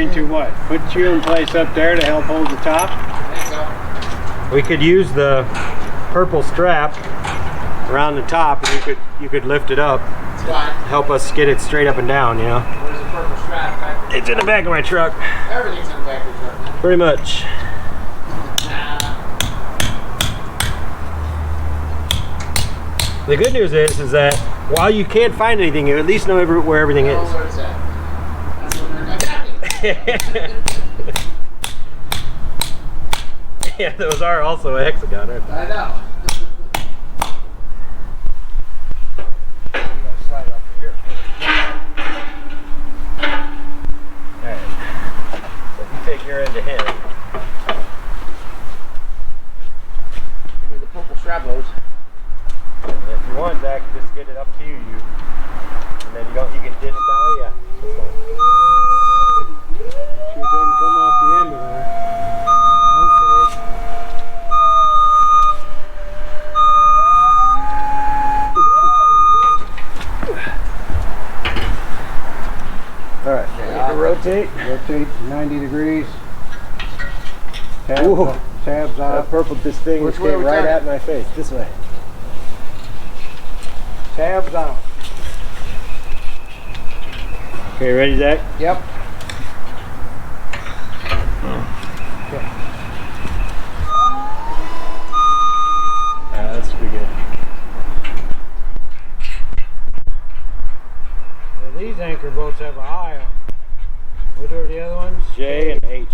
going to what? Put you in place up there to help hold the top? I think so. We could use the purple strap around the top, and you could lift it up. It's fine. Help us get it straight up and down, you know. Where's the purple strap? Back It's in the back of my truck. Everything's in the back of the truck now. Pretty much. The good news is that while you can't find anything, you at least know where everything is. Where it's at. That's what I got it. Yeah, those are also a hexagon, aren't they? I know. Slide off from here. Alright. So if you take your end to him. Give me the purple strap hose. If you want, Zach, just get it up to you. And then you can ditch it that way. Yeah. That's fine. Sure didn't come off the end of there. Okay. Alright, now you can rotate. Rotate 90 degrees. Ooh. Tabs That off. purple this thing Which just way came we right turn? at my face. This way. Tabs off. Okay, ready, Zach? Yep. That's pretty good. Well, these anchor bolts have a high on them. What are the other ones? J and H.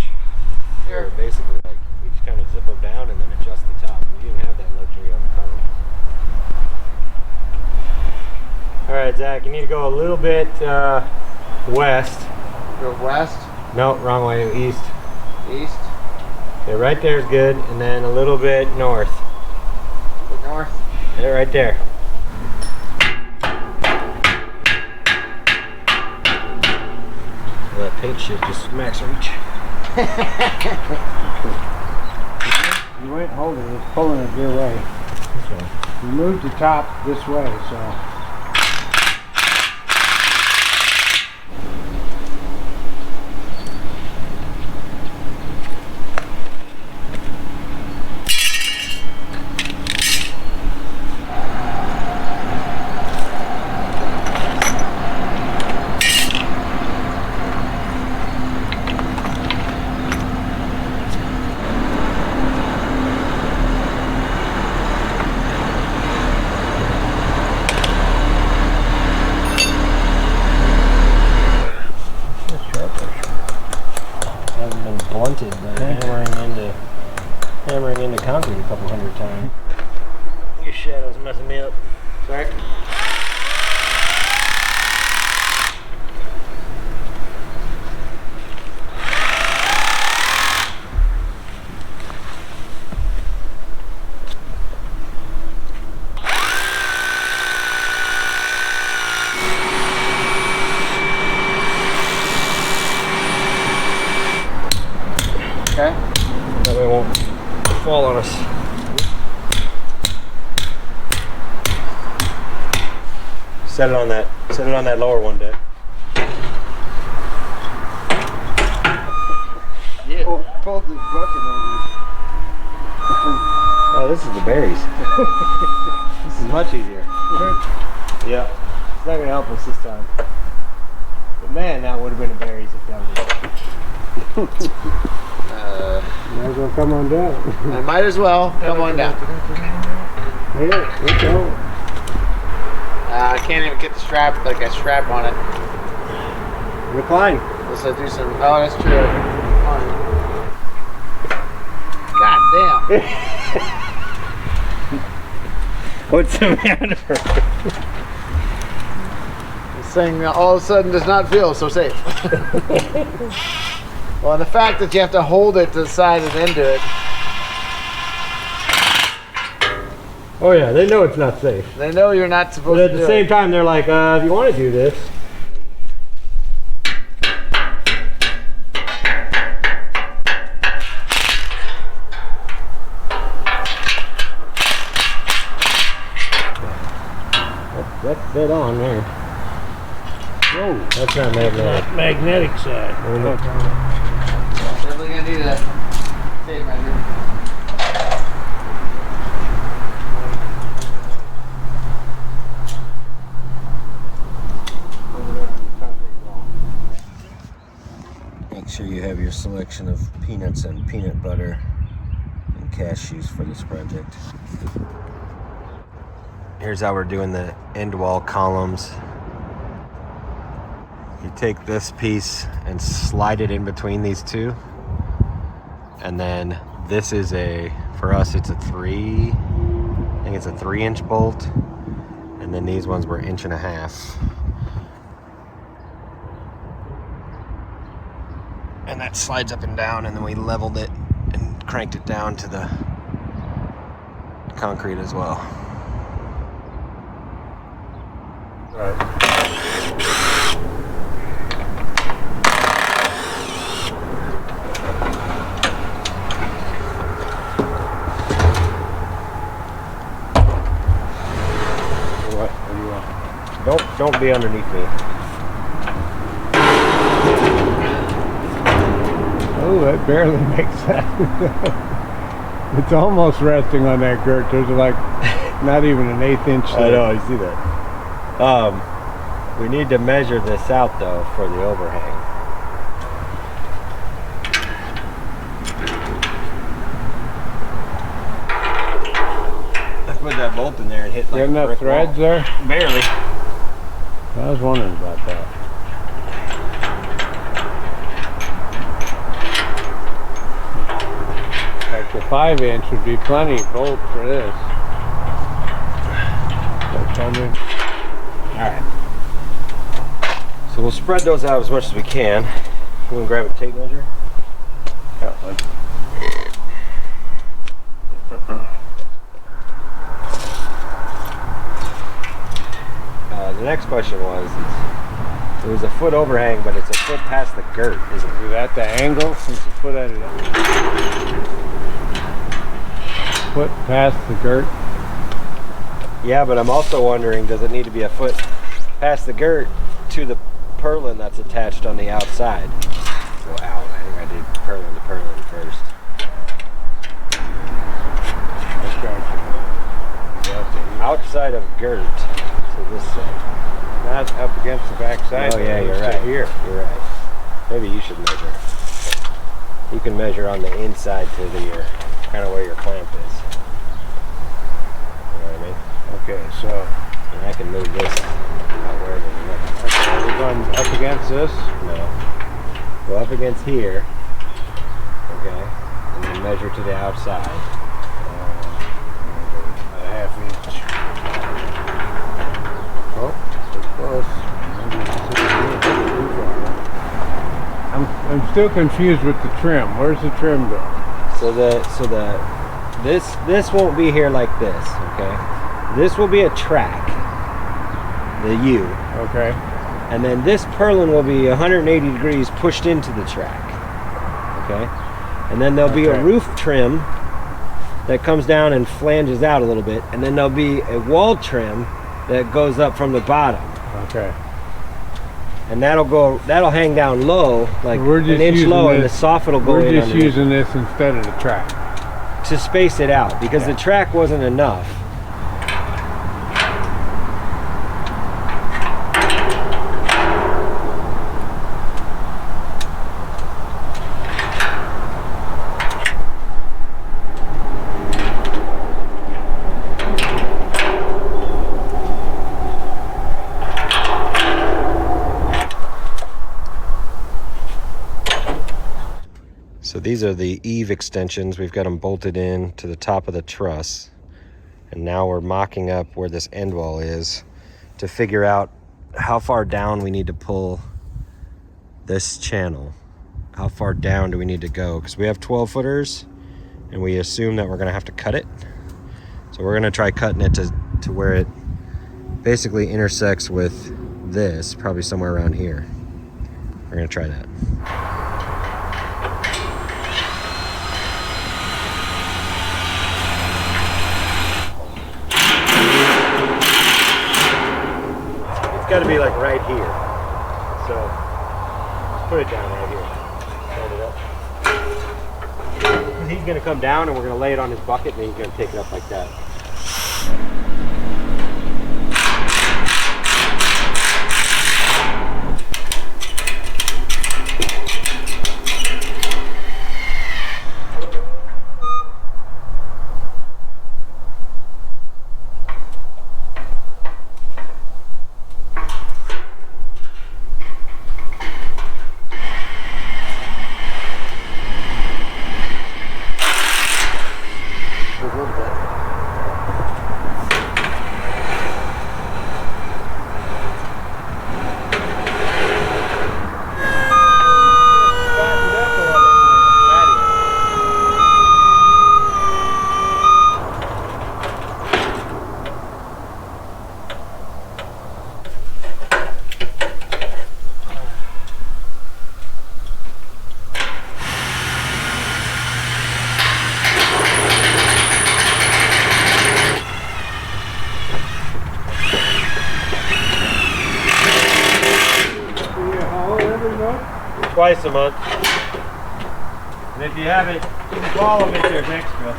Here. They're basically like, you just kind of zip them down and then adjust the top. You didn't have that luxury on the Purlin. Alright, Zach, you need to go a little bit west. Go west, No, wrong way, east. east, Okay, right there is good, and then a little bit north. go north. Yeah, right there. That paint shit just max reach. You ain't holding it, it's pulling it your way. You moved the top this way, so. Hasn't been blunted by hammering into concrete a couple hundred times. Your shadow's messing me up. Sorry. Okay. That way it won't fall on us. Set it on that lower one, Dad. Yeah. Pulled this bucket over. Oh, this is the berries. This is much easier. Yeah. It's not gonna help us this time. But man, that would have been the berries if that was it. Might as well come on down. I might as well come on down. Here, let's go. I can't even get the strap, like a strap on it. Recline. Unless I do some. Oh, that's true. God damn. What's the matter? This thing all of a sudden does not feel so safe. Well, and the fact that you have to hold it to the side and into it, Oh yeah, they know it's not safe. they know you're not supposed But to at do the same it. time, they're like, if you want to do this. That's dead on there. Whoa. That's not magnetic. Not magnetic side. Definitely gonna need a tape measure. Make sure you have your selection of peanuts and peanut butter and cashews for this project. Here's how we're doing the end wall columns. You take this piece and slide it in between these two. And then this is for us it's a 3-inch bolt. And then these ones were 1.5 inches. And that slides up and down, and then we leveled it and cranked it down to the concrete as well. Right. What do you want? Don't be underneath me. Oh, that barely makes that. It's almost resting on that girt. There's like not even an 1/8 inch there. I know, I see that. We need to measure this out though for the overhang. I put that bolt in there and hit like Got enough threads there? Barely. I was wondering about that. Like the 5-inch would be plenty bolt for this. That's something. Alright. So we'll spread those out as much as we can. You want to grab a tape measure? Yeah, let's- The next question was, it was a foot overhang, but it's a foot past the girt, isn't it? Is that the angle? Since you put at it foot past the girt. Yeah, but I'm also wondering, does it need to be a foot past the girt to the purlin that's attached on the outside? So out. I think I did purlin to purlin first. Outside of girt to this side. Not up against the back side. Oh yeah, though. you're It's right. Here. You're right. Maybe you should measure. You can measure on the inside to your kind of where your clamp is. You know what I mean? Okay, so And I can move this out wherever you want. okay, we're going up against this. No. Go up against here. Okay. And then measure to the outside. About a 1/2 inch. Oh, so close. I'm still confused with the trim. Where's the trim go? So this won't be here like this, okay? This will be a track. The U. Okay. And then this purlin will be 180 degrees pushed into the track. Okay? And then there'll be a roof trim that comes down and flanges out a little bit, and then there'll be a wall trim that goes up from the bottom. Okay. And that'll hang down low, like We're an just inch using low, and the this- soffit will go We're in just underneath using this instead of the track. to space it out because the track wasn't enough. So these are the Eave extensions. We've got them bolted in to the top of the truss. And now we're mocking up where this end wall is to figure out how far down we need to pull this channel. How far down do we need to go? Because we have 12 footers and we assume that we're gonna have to cut it. So we're gonna try cutting it to where it basically intersects with this, probably somewhere around here. We're gonna try that. Got to be like right here. So let's put it down right here. Stand it up. He's gonna come down and we're gonna lay it on his bucket and then he's gonna take it up like that. Twice a month. And if you haven't, all of it there's extra.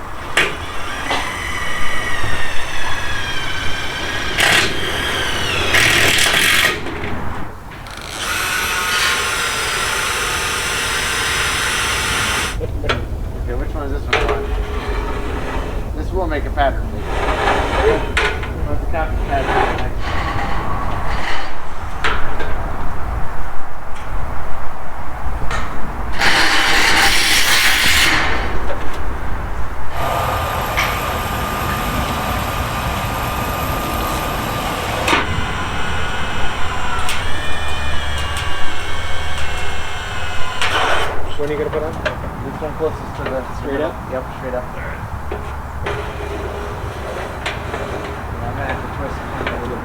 Okay, which one is this one on? This will make a pattern. Let's copy the pattern. When are you gonna put on? This one closest to the Straight up? Yep, straight up. I'm gonna have to twist it a little bit.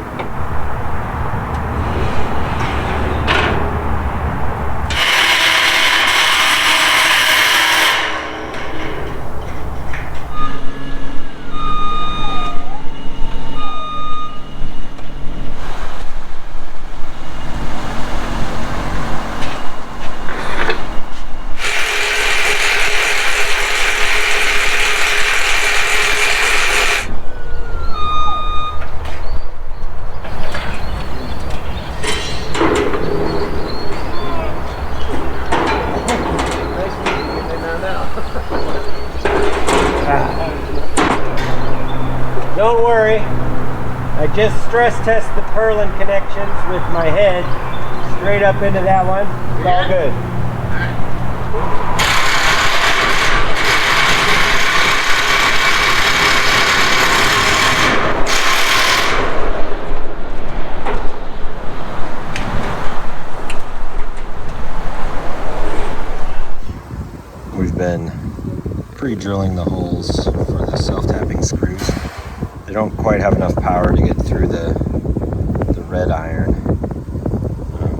Don't worry, I just stress test the Purlin connections with my head straight up into that one. It's all good. We've been pre-drilling the holes for the self-tapping screws. They don't quite have enough power to get through the red iron.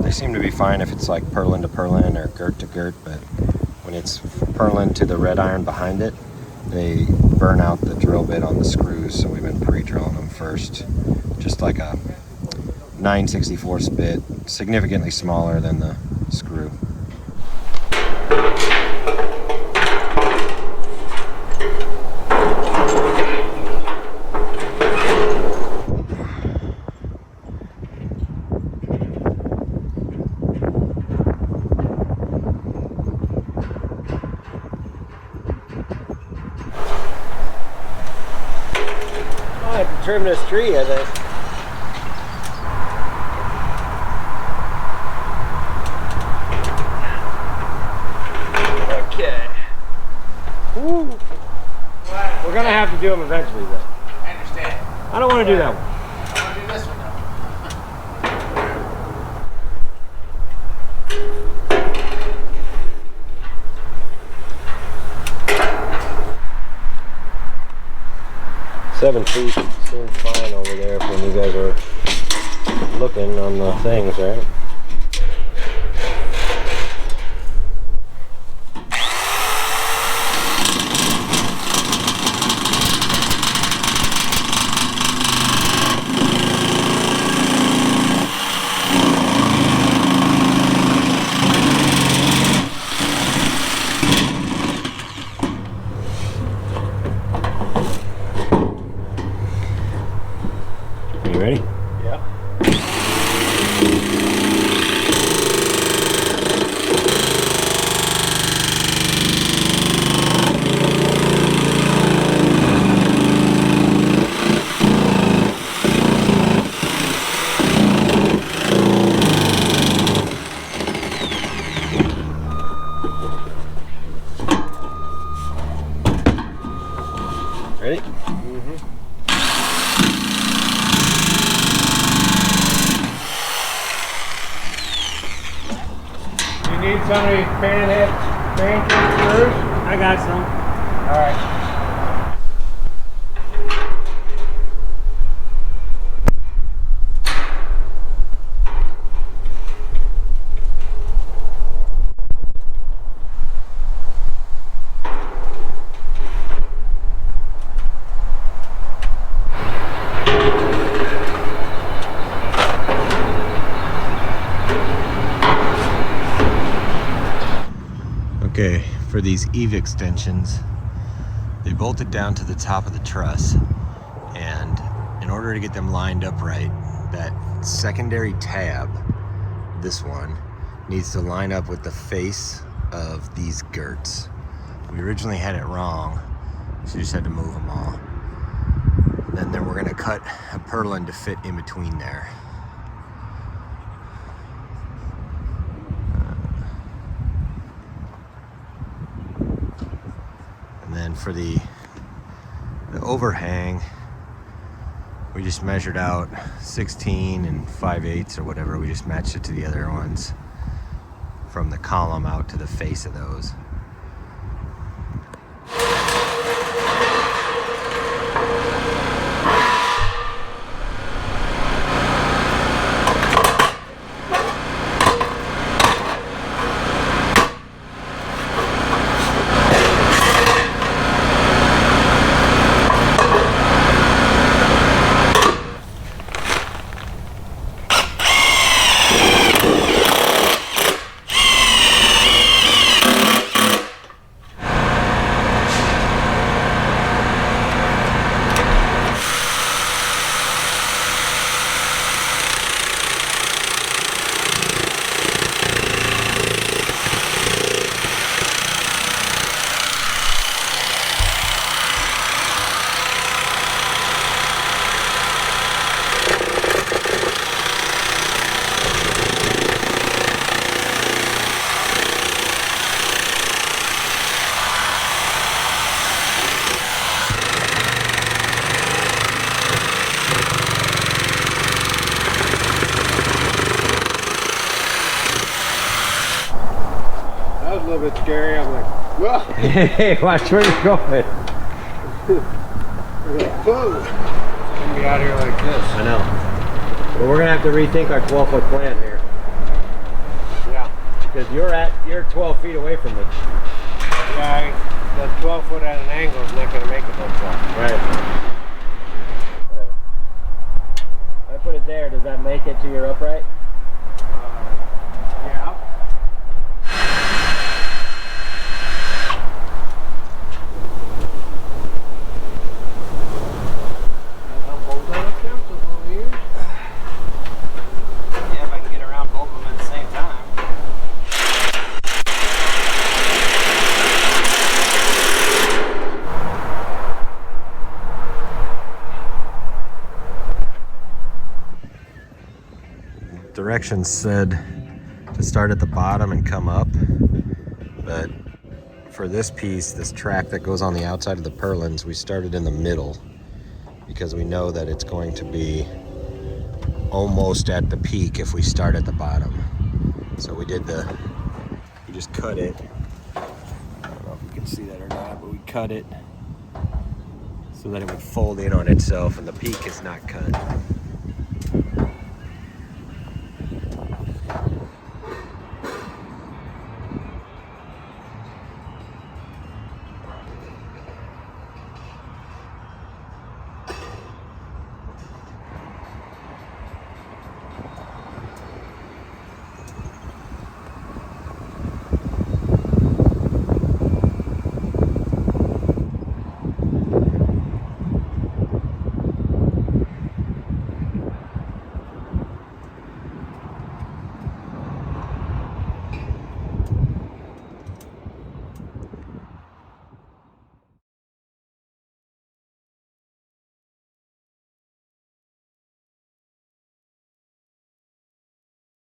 They seem to be fine if it's like Purlin to Purlin or girt to girt, but when it's Purlin to the red iron behind it, they burn out the drill bit on the screws, so we've been pre-drilling them first. Just like a 9/64 bit, significantly smaller than the screw. I have to trim this tree, I think. Okay. Woo. We're gonna have to do them eventually, though. I understand. I don't want to do that one. I want to do this one though. 7 feet seems fine over there when you guys are looking on the things, right? some of these panhead pancake screws? I got some. All right. Okay, for these Eave extensions, they bolted down to the top of the truss, and in order to get them lined up right, that secondary tab, this one, needs to line up with the face of these girts. We originally had it wrong, so we just had to move them all. Then we're gonna cut a purlin to fit in between there. And then for the overhang, we just measured out 16 and 5/8 or whatever. We just matched it to the other ones from the column out to the face of those. A little bit scary. I'm like, whoa. Hey, watch where you're going. Whoa. It's gonna be out here like this. I know. Well, we're gonna have to rethink our 12-foot plan here. Yeah. Because you're 12 feet away from me. Yeah, the 12 foot at an angle is not gonna make it that far. Right. I put it there. Does that make it to your upright? Yeah. Yeah, if I can get around both of them at the same time. Directions said to start at the bottom and come up, but for this piece, this track that goes on the outside of the purlins, we started in the middle because we know that it's going to be almost at the peak if we start at the bottom. So we just cut it. I don't know if you can see that or not, but we cut it so that it would fold in on itself and the peak is not cut.